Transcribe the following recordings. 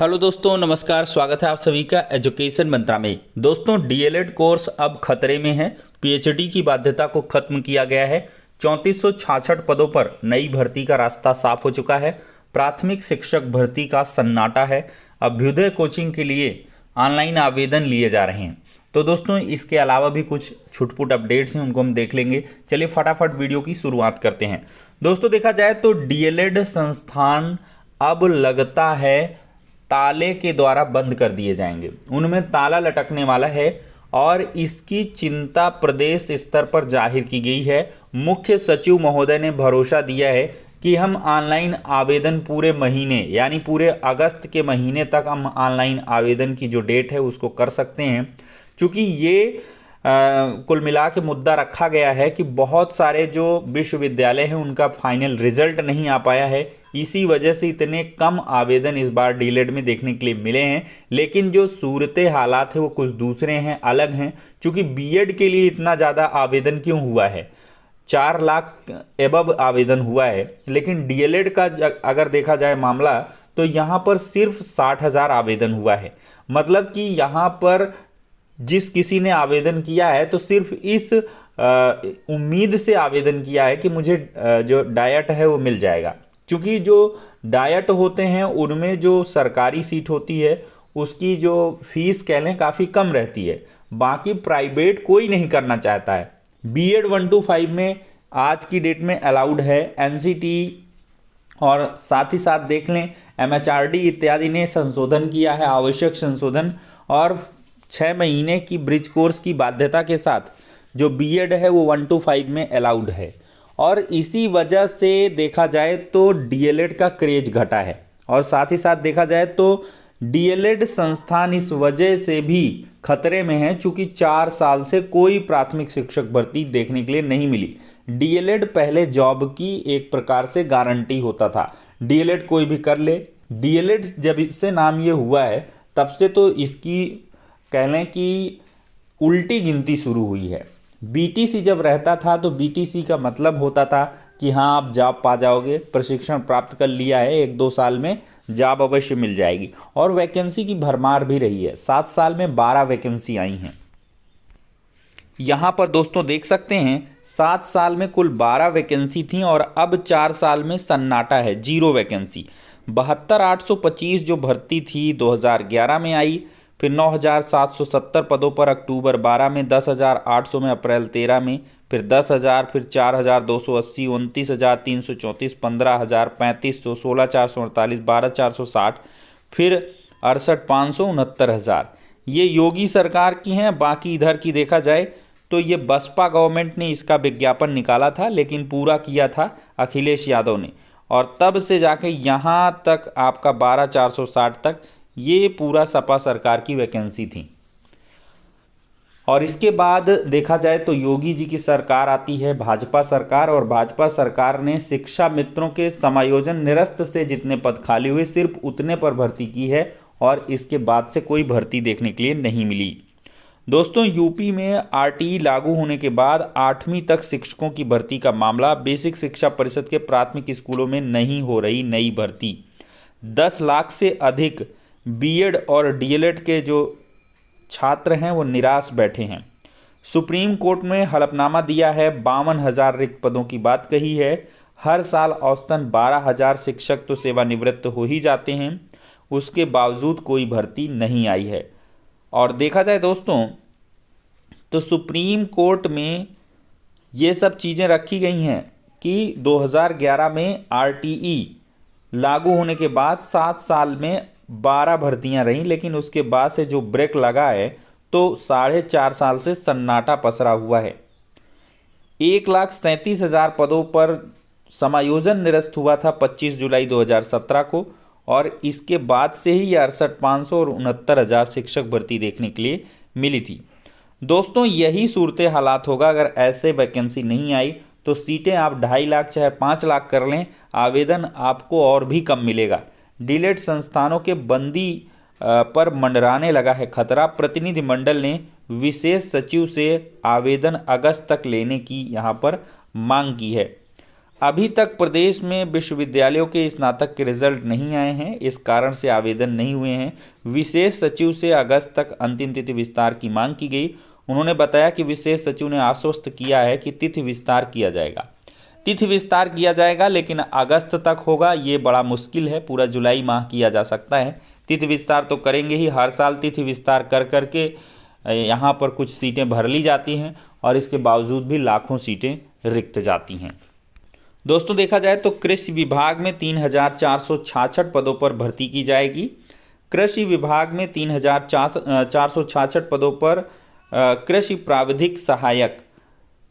Hello दोस्तों, नमस्कार। स्वागत है आप सभी का एजुकेशन मंत्रा में। दोस्तों, डीएलएड कोर्स अब खतरे में है। पीएचडी की बाध्यता को खत्म किया गया है। 3466 पदों पर नई भर्ती का रास्ता साफ हो चुका है। प्राथमिक शिक्षक भर्ती का सन्नाटा है। अभ्युदय कोचिंग के लिए ऑनलाइन आवेदन लिए जा रहे हैं। तो दोस्तों, इसके अलावा भी कुछ छुटपुट अपडेट्स हैं, उनको हम देख लेंगे। चलिए फटाफट वीडियो की शुरुआत करते हैं। दोस्तों, देखा जाए तो डीएलएड संस्थान अब लगता है ताले के द्वारा बंद कर दिए जाएंगे। उनमें ताला लटकने वाला है और इसकी चिंता प्रदेश स्तर पर जाहिर की गई है। मुख्य सचिव महोदय ने भरोसा दिया है कि हम ऑनलाइन आवेदन पूरे महीने यानी पूरे अगस्त के महीने तक हम ऑनलाइन आवेदन की जो डेट है उसको कर सकते हैं। क्योंकि ये कुल मिला के मुद्दा रखा गया है कि बहुत सारे जो विश्वविद्यालय हैं उनका फाइनल रिजल्ट नहीं आ पाया है। इसी वजह से इतने कम आवेदन इस बार डीएलएड में देखने के लिए मिले हैं। लेकिन जो सूरत हालात है वो कुछ दूसरे हैं, अलग हैं। क्योंकि बीएड के लिए इतना ज़्यादा आवेदन क्यों हुआ है? 4 लाख एबव आवेदन हुआ है। लेकिन डीएलएड का अगर देखा जाए मामला, तो यहाँ पर सिर्फ 60,000 आवेदन हुआ है। मतलब कि यहाँ पर जिस किसी ने आवेदन किया है तो सिर्फ इस उम्मीद से आवेदन किया है कि मुझे जो डायट है वो मिल जाएगा। क्योंकि जो डायट होते हैं उनमें जो सरकारी सीट होती है उसकी जो फीस कह लें काफ़ी कम रहती है। बाकी प्राइवेट कोई नहीं करना चाहता है। बीएड 125 में आज की डेट में अलाउड है। एनसीटी और साथ ही साथ देख लें एमएचआरडी इत्यादि ने संशोधन किया है, आवश्यक संशोधन, और 6 महीने की ब्रिज कोर्स की बाध्यता के साथ जो बीएड है वो 125 में अलाउड है। और इसी वजह से देखा जाए तो डीएलएड का क्रेज घटा है। और साथ ही साथ देखा जाए तो डीएलएड संस्थान इस वजह से भी खतरे में है चूंकि 4 साल से कोई प्राथमिक शिक्षक भर्ती देखने के लिए नहीं मिली। डीएलएड पहले जॉब की एक प्रकार से गारंटी होता था। डीएलएड कोई भी कर ले। डीएलएड जब इससे नाम ये हुआ है तब से तो इसकी कह लें कि उल्टी गिनती शुरू हुई है। बीटीसी जब रहता था तो बीटीसी का मतलब होता था कि हाँ आप जॉब पा जाओगे, प्रशिक्षण प्राप्त कर लिया है, 1-2 साल में जॉब अवश्य मिल जाएगी। और वैकेंसी की भरमार भी रही है। 7 साल में 12 वैकेंसी आई हैं। यहाँ पर दोस्तों देख सकते हैं 7 साल में कुल 12 वैकेंसी थी और अब 4 साल में सन्नाटा है, 0 वैकेंसी। 72,825 जो भर्ती थी 2011 में आई, फिर 9,770 पदों पर अक्टूबर 12 में, 10,800 में अप्रैल 13 में, फिर 10,000, फिर 4,280, 29,334, 15,000, 3,500, 16,448, 12,460, फिर 68,500, 69,000। ये योगी सरकार की हैं। बाकी इधर की देखा जाए तो ये बसपा गवर्नमेंट ने इसका विज्ञापन निकाला था, लेकिन पूरा किया था अखिलेश यादव ने। और तब से जाके यहाँ तक आपका 12,460 तक ये पूरा सपा सरकार की वैकेंसी थी। और इसके बाद देखा जाए तो योगी जी की सरकार आती है, भाजपा सरकार। और भाजपा सरकार ने शिक्षा मित्रों के समायोजन निरस्त से जितने पद खाली हुए सिर्फ उतने पर भर्ती की है और इसके बाद से कोई भर्ती देखने के लिए नहीं मिली। दोस्तों, यूपी में आरटीई लागू होने के बाद 8वीं तक शिक्षकों की भर्ती का मामला, बेसिक शिक्षा परिषद के प्राथमिक स्कूलों में नहीं हो रही नई भर्ती। 10 लाख से अधिक बीएड और डीएलएड के जो छात्र हैं वो निराश बैठे हैं। सुप्रीम कोर्ट में हलफनामा दिया है, 52,000 रिक्त पदों की बात कही है। हर साल औसतन 12,000 शिक्षक तो सेवानिवृत्त हो ही जाते हैं, उसके बावजूद कोई भर्ती नहीं आई है। और देखा जाए दोस्तों तो सुप्रीम कोर्ट में ये सब चीज़ें रखी गई हैं कि 2011 में आरटीई लागू होने के बाद 7 साल में 12 भर्तियां रहीं, लेकिन उसके बाद से जो ब्रेक लगा है तो 4.5 साल से सन्नाटा पसरा हुआ है। 1,37,000 पदों पर समायोजन निरस्त हुआ था 25 जुलाई 2017 को, और इसके बाद से ही 68,500 और 69,000 शिक्षक भर्ती देखने के लिए मिली थी। दोस्तों, यही सूरत हालात होगा अगर ऐसे वैकेंसी नहीं आई तो सीटें आप 2.5 लाख चाहे 5 लाख कर लें, आवेदन आपको और भी कम मिलेगा। डीएलएड संस्थानों के बंदी पर मंडराने लगा है खतरा। प्रतिनिधिमंडल ने विशेष सचिव से आवेदन अगस्त तक लेने की यहाँ पर मांग की है। अभी तक प्रदेश में विश्वविद्यालयों के स्नातक के रिजल्ट नहीं आए हैं, इस कारण से आवेदन नहीं हुए हैं। विशेष सचिव से अगस्त तक अंतिम तिथि विस्तार की मांग की गई। उन्होंने बताया कि विशेष सचिव ने आश्वस्त किया है कि तिथि विस्तार किया जाएगा। तिथि विस्तार किया जाएगा, लेकिन अगस्त तक होगा ये बड़ा मुश्किल है। पूरा जुलाई माह किया जा सकता है। तिथि विस्तार तो करेंगे ही, हर साल तिथि विस्तार कर करके यहाँ पर कुछ सीटें भर ली जाती हैं और इसके बावजूद भी लाखों सीटें रिक्त जाती हैं। दोस्तों देखा जाए तो कृषि विभाग में 3,466 पदों पर भर्ती की जाएगी। कृषि विभाग में 3,466 पदों पर कृषि प्राविधिक सहायक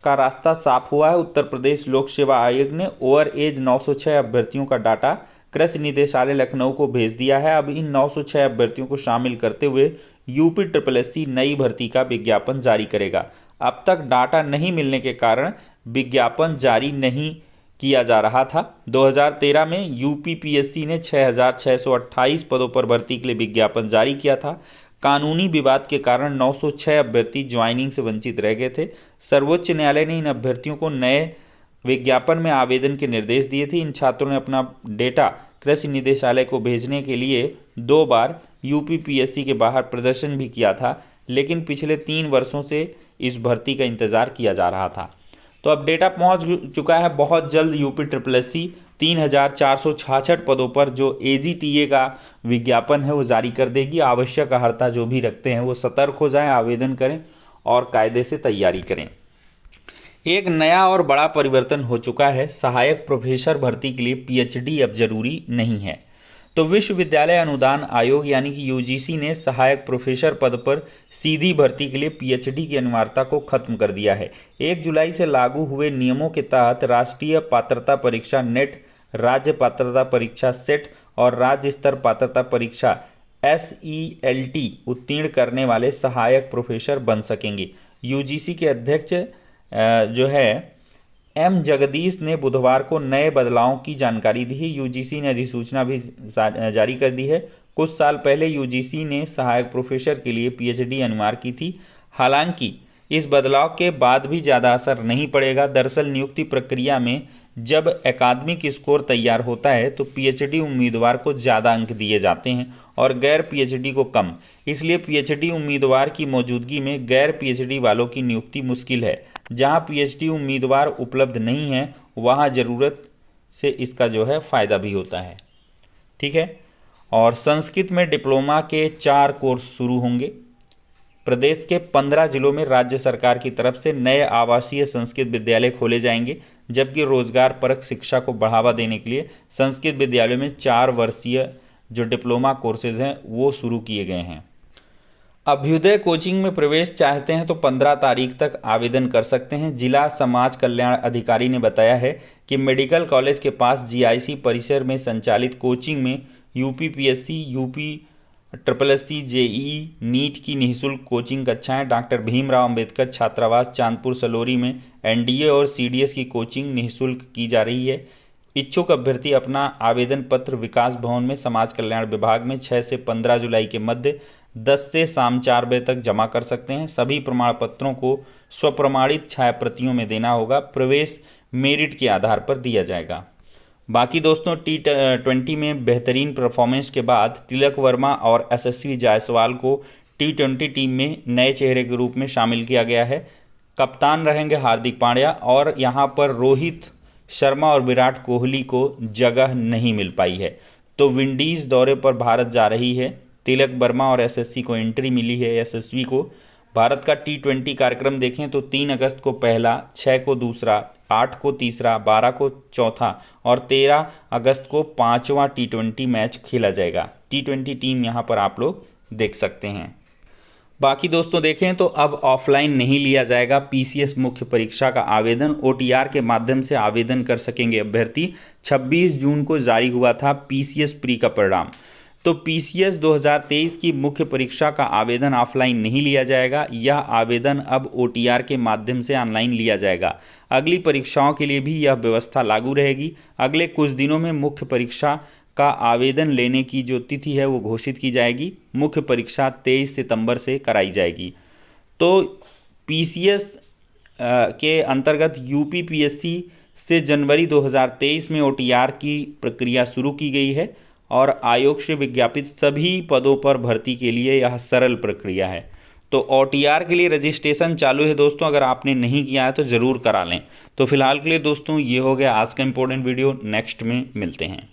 का रास्ता साफ हुआ है। उत्तर प्रदेश लोक सेवा आयोग ने ओवर एज 906 अभ्यर्थियों का डाटा कृषि निदेशालय लखनऊ को भेज दिया है। अब इन 906 अभ्यर्थियों को शामिल करते हुए UPSSC नई भर्ती का विज्ञापन जारी करेगा। अब तक डाटा नहीं मिलने के कारण विज्ञापन जारी नहीं किया जा रहा था। 2013 में UPPSC ने 6,628 पदों पर भर्ती के लिए विज्ञापन जारी किया था। कानूनी विवाद के कारण 906 अभ्यर्थी ज्वाइनिंग से वंचित रह गए थे। सर्वोच्च न्यायालय ने इन अभ्यर्थियों को नए विज्ञापन में आवेदन के निर्देश दिए थे। इन छात्रों ने अपना डेटा कृषि निदेशालय को भेजने के लिए 2 बार UPPSC के बाहर प्रदर्शन भी किया था, लेकिन पिछले 3 वर्षों से इस भर्ती का इंतजार किया जा रहा था। तो अब डेटा पहुंच चुका है। बहुत जल्द UPSSC 3,466 पदों पर जो AGTA का विज्ञापन है वो जारी कर देगी। आवश्यक अर्हता जो भी रखते हैं वो सतर्क हो जाएं, आवेदन करें और कायदे से तैयारी करें। एक नया और बड़ा परिवर्तन हो चुका है। सहायक प्रोफेसर भर्ती के लिए PhD अब जरूरी नहीं है। तो विश्वविद्यालय अनुदान आयोग यानी कि UGC ने सहायक प्रोफेसर पद पर सीधी भर्ती के लिए PhD की अनिवार्यता को खत्म कर दिया है। 1 जुलाई से लागू हुए नियमों के तहत राष्ट्रीय पात्रता परीक्षा नेट, राज्य पात्रता परीक्षा सेट और राज्य स्तर पात्रता परीक्षा SELT उत्तीर्ण करने वाले सहायक प्रोफेसर बन सकेंगे। UGC के अध्यक्ष जो है M जगदीश ने बुधवार को नए बदलावों की जानकारी दी है। UGC ने अधिसूचना भी जारी कर दी है। कुछ साल पहले UGC ने सहायक प्रोफेसर के लिए PhD अनिवार्य की थी। हालांकि इस बदलाव के बाद भी ज़्यादा असर नहीं पड़ेगा। दरअसल नियुक्ति प्रक्रिया में जब एकाडमिक स्कोर तैयार होता है तो PhD उम्मीदवार को ज़्यादा अंक दिए जाते हैं और गैर PhD को कम। इसलिए PhD उम्मीदवार की मौजूदगी में गैर PhD वालों की नियुक्ति मुश्किल है। जहां PhD उम्मीदवार उपलब्ध नहीं है वहां ज़रूरत से इसका जो है फ़ायदा भी होता है। ठीक है। और संस्कृत में डिप्लोमा के 4 कोर्स शुरू होंगे। प्रदेश के 15 जिलों में राज्य सरकार की तरफ से नए आवासीय संस्कृत विद्यालय खोले जाएंगे, जबकि रोजगार परक शिक्षा को बढ़ावा देने के लिए संस्कृत विद्यालयों में 4 वर्षीय जो डिप्लोमा कोर्सेज हैं वो शुरू किए गए हैं। अभ्युदय कोचिंग में प्रवेश चाहते हैं तो 15 तारीख तक आवेदन कर सकते हैं। जिला समाज कल्याण अधिकारी ने बताया है कि मेडिकल कॉलेज के पास GIC परिसर में संचालित कोचिंग में UPPSC, UPSSC, JEE, नीट की निःशुल्क कोचिंग कक्षाएं, डॉक्टर भीमराव अंबेडकर छात्रावास चांदपुर सलोरी में NDA और CDS की कोचिंग निःशुल्क की जा रही है। इच्छुक अभ्यर्थी अपना आवेदन पत्र विकास भवन में समाज कल्याण विभाग में 6 से 15 जुलाई के मध्य 10 से शाम 4 बजे तक जमा कर सकते हैं। सभी प्रमाण पत्रों को स्वप्रमाणित छायाप्रतियों में देना होगा। प्रवेश मेरिट के आधार पर दिया जाएगा। बाकी दोस्तों T20 में बेहतरीन परफॉर्मेंस के बाद तिलक वर्मा और यशस्वी जायसवाल को T20 टीम में नए चेहरे के रूप में शामिल किया गया है। कप्तान रहेंगे हार्दिक पांड्या और यहाँ पर रोहित शर्मा और विराट कोहली को जगह नहीं मिल पाई है। तो विंडीज़ दौरे पर भारत जा रही है। तिलक वर्मा और यशस्वी को एंट्री मिली है। यशस्वी को भारत का T20 कार्यक्रम देखें तो 3 अगस्त को पहला, 6 को दूसरा, 8 को तीसरा, 12 को चौथा और 13 अगस्त को 5वां T20 मैच खेला जाएगा। T20 टीम यहाँ पर आप लोग देख सकते हैं। बाकी दोस्तों देखें तो अब ऑफलाइन नहीं लिया जाएगा PCS मुख्य परीक्षा का आवेदन। OTR के माध्यम से आवेदन कर सकेंगे अभ्यर्थी। 26 जून को जारी हुआ था PCS प्री का परिणाम। तो PCS 2023 की मुख्य परीक्षा का आवेदन ऑफलाइन नहीं लिया जाएगा। यह आवेदन अब OTR के माध्यम से ऑनलाइन लिया जाएगा। अगली परीक्षाओं के लिए भी यह व्यवस्था लागू रहेगी। अगले कुछ दिनों में मुख्य परीक्षा का आवेदन लेने की जो तिथि है वो घोषित की जाएगी। मुख्य परीक्षा 23 सितंबर से कराई जाएगी। तो PCS के अंतर्गत UPPSC से जनवरी 2023 में OTR की प्रक्रिया शुरू की गई है और आयोग से विज्ञापित सभी पदों पर भर्ती के लिए यह सरल प्रक्रिया है। तो OTR के लिए रजिस्ट्रेशन चालू है दोस्तों, अगर आपने नहीं किया है तो ज़रूर करा लें। तो फिलहाल के लिए दोस्तों ये हो गया आज का इम्पोर्टेंट वीडियो, नेक्स्ट में मिलते हैं।